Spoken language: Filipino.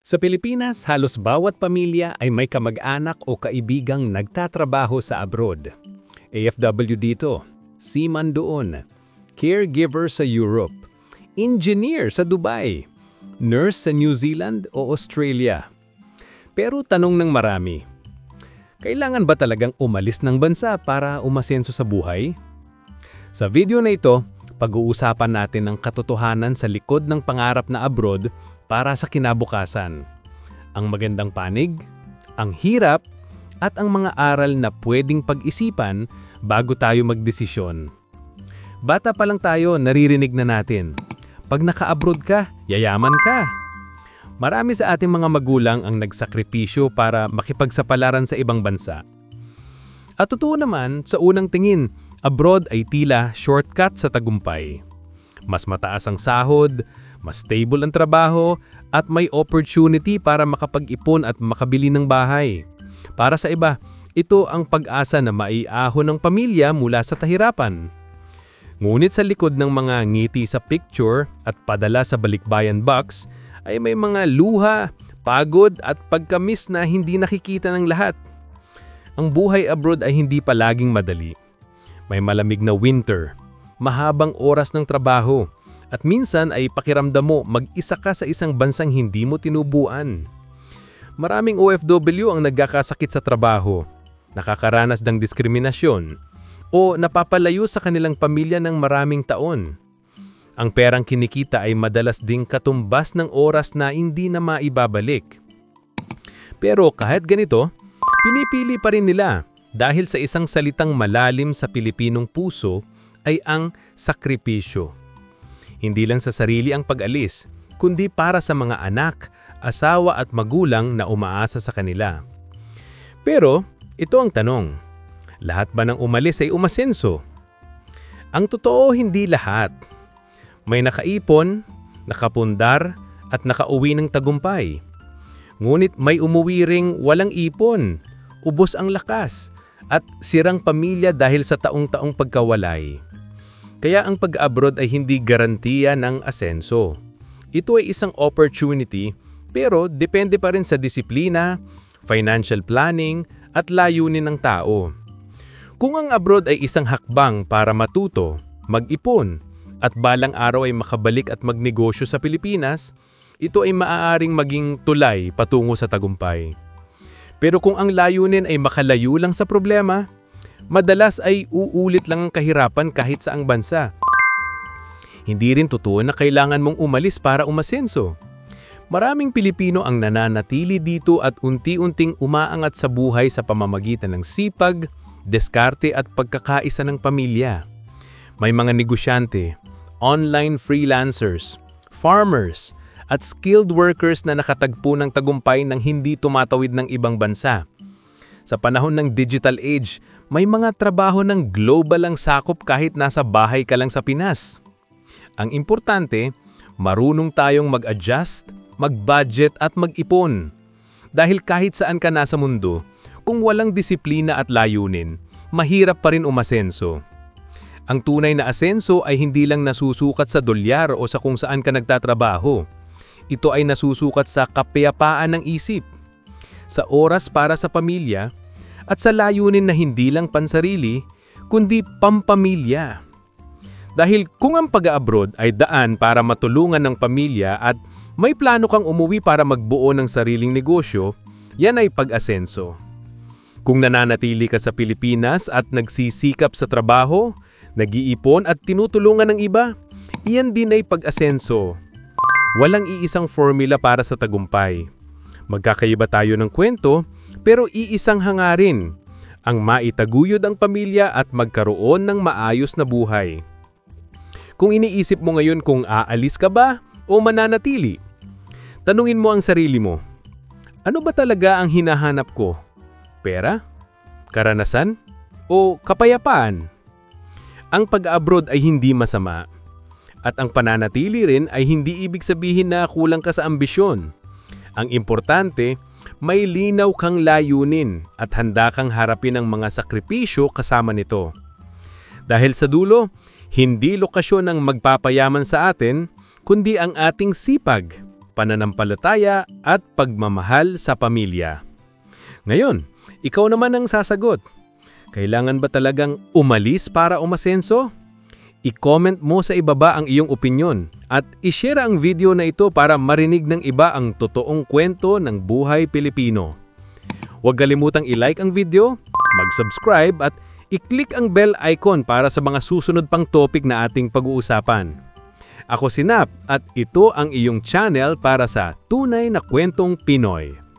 Sa Pilipinas, halos bawat pamilya ay may kamag-anak o kaibigang nagtatrabaho sa abroad. AFW dito, seaman doon, caregiver sa Europe, engineer sa Dubai, nurse sa New Zealand o Australia. Pero tanong ng marami, kailangan ba talagang umalis ng bansa para umasenso sa buhay? Sa video na ito, pag-uusapan natin ang katotohanan sa likod ng pangarap na abroad para sa kinabukasan. Ang magandang panig, ang hirap, at ang mga aral na pwedeng pag-isipan bago tayo magdesisyon. Bata pa lang tayo, naririnig na natin. Pag naka-abroad ka, yayaman ka. Marami sa ating mga magulang ang nagsakripisyo para makipagsapalaran sa ibang bansa. At totoo naman, sa unang tingin, abroad ay tila shortcut sa tagumpay. Mas mataas ang sahod, mas stable ang trabaho, at may opportunity para makapag-ipon at makabili ng bahay. Para sa iba, ito ang pag-asa na maiahon ng pamilya mula sa kahirapan. Ngunit sa likod ng mga ngiti sa picture at padala sa balikbayan box, ay may mga luha, pagod at pagkamis na hindi nakikita ng lahat. Ang buhay abroad ay hindi palaging madali. May malamig na winter, mahabang oras ng trabaho, at minsan ay pakiramdam mo mag-isa ka sa isang bansang hindi mo tinubuan. Maraming OFW ang nagkakasakit sa trabaho, nakakaranas ng diskriminasyon, o napapalayo sa kanilang pamilya ng maraming taon. Ang perang kinikita ay madalas ding katumbas ng oras na hindi na maibabalik. Pero kahit ganito, pinipili pa rin nila dahil sa isang salitang malalim sa Pilipinong puso ay ang sakripisyo. Hindi lang sa sarili ang pag-alis, kundi para sa mga anak, asawa at magulang na umaasa sa kanila. Pero ito ang tanong, lahat ba ng umalis ay umasenso? Ang totoo, hindi lahat. May nakaipon, nakapundar at nakauwi ng tagumpay. Ngunit may umuwi ring walang ipon, ubos ang lakas, at sirang pamilya dahil sa taong-taong pagkawalay. Kaya ang pag-abroad ay hindi garantiya ng asenso. Ito ay isang opportunity, pero depende pa rin sa disiplina, financial planning, at layunin ng tao. Kung ang abroad ay isang hakbang para matuto, mag-ipon, at balang araw ay makabalik at magnegosyo sa Pilipinas, ito ay maaaring maging tulay patungo sa tagumpay. Pero kung ang layunin ay makalayo lang sa problema, madalas ay uulit lang ang kahirapan kahit saang bansa. Hindi rin totoo na kailangan mong umalis para umasenso. Maraming Pilipino ang nananatili dito at unti-unting umaangat sa buhay sa pamamagitan ng sipag, diskarte at pagkakaisa ng pamilya. May mga negosyante, online freelancers, farmers, at skilled workers na nakatagpo ng tagumpay nang hindi tumatawid ng ibang bansa. Sa panahon ng digital age, may mga trabaho ng global ang sakop kahit nasa bahay ka lang sa Pinas. Ang importante, marunong tayong mag-adjust, mag-budget at mag-ipon. Dahil kahit saan ka nasa mundo, kung walang disiplina at layunin, mahirap pa rin umasenso. Ang tunay na asenso ay hindi lang nasusukat sa dolyar o sa kung saan ka nagtatrabaho. Ito ay nasusukat sa kapayapaan ng isip, sa oras para sa pamilya, at sa layunin na hindi lang pansarili, kundi pampamilya. Dahil kung ang pag-abroad ay daan para matulungan ng pamilya at may plano kang umuwi para magbuo ng sariling negosyo, yan ay pag-asenso. Kung nananatili ka sa Pilipinas at nagsisikap sa trabaho, nag-iipon at tinutulungan ng iba, iyan din ay pag-asenso. Walang iisang formula para sa tagumpay. Magkakaiba tayo ng kwento, pero iisang hangarin, ang maitaguyod ang pamilya at magkaroon ng maayos na buhay. Kung iniisip mo ngayon kung aalis ka ba o mananatili, tanungin mo ang sarili mo, ano ba talaga ang hinahanap ko? Pera? Karanasan? O kapayapaan? Ang pag-abroad ay hindi masama. At ang pananatili rin ay hindi ibig sabihin na kulang ka sa ambisyon. Ang importante, may linaw kang layunin at handa kang harapin ang mga sakripisyo kasama nito. Dahil sa dulo, hindi lokasyon ang magpapayaman sa atin, kundi ang ating sipag, pananampalataya at pagmamahal sa pamilya. Ngayon, ikaw naman ang sasagot. Kailangan ba talagang umalis para umasenso? I-comment mo sa ibaba ang iyong opinyon at i-share ang video na ito para marinig ng iba ang totoong kwento ng buhay Pilipino. Huwag kalimutang i-like ang video, mag-subscribe at i-click ang bell icon para sa mga susunod pang topic na ating pag-uusapan. Ako si Nap at ito ang iyong channel para sa tunay na kwentong Pinoy.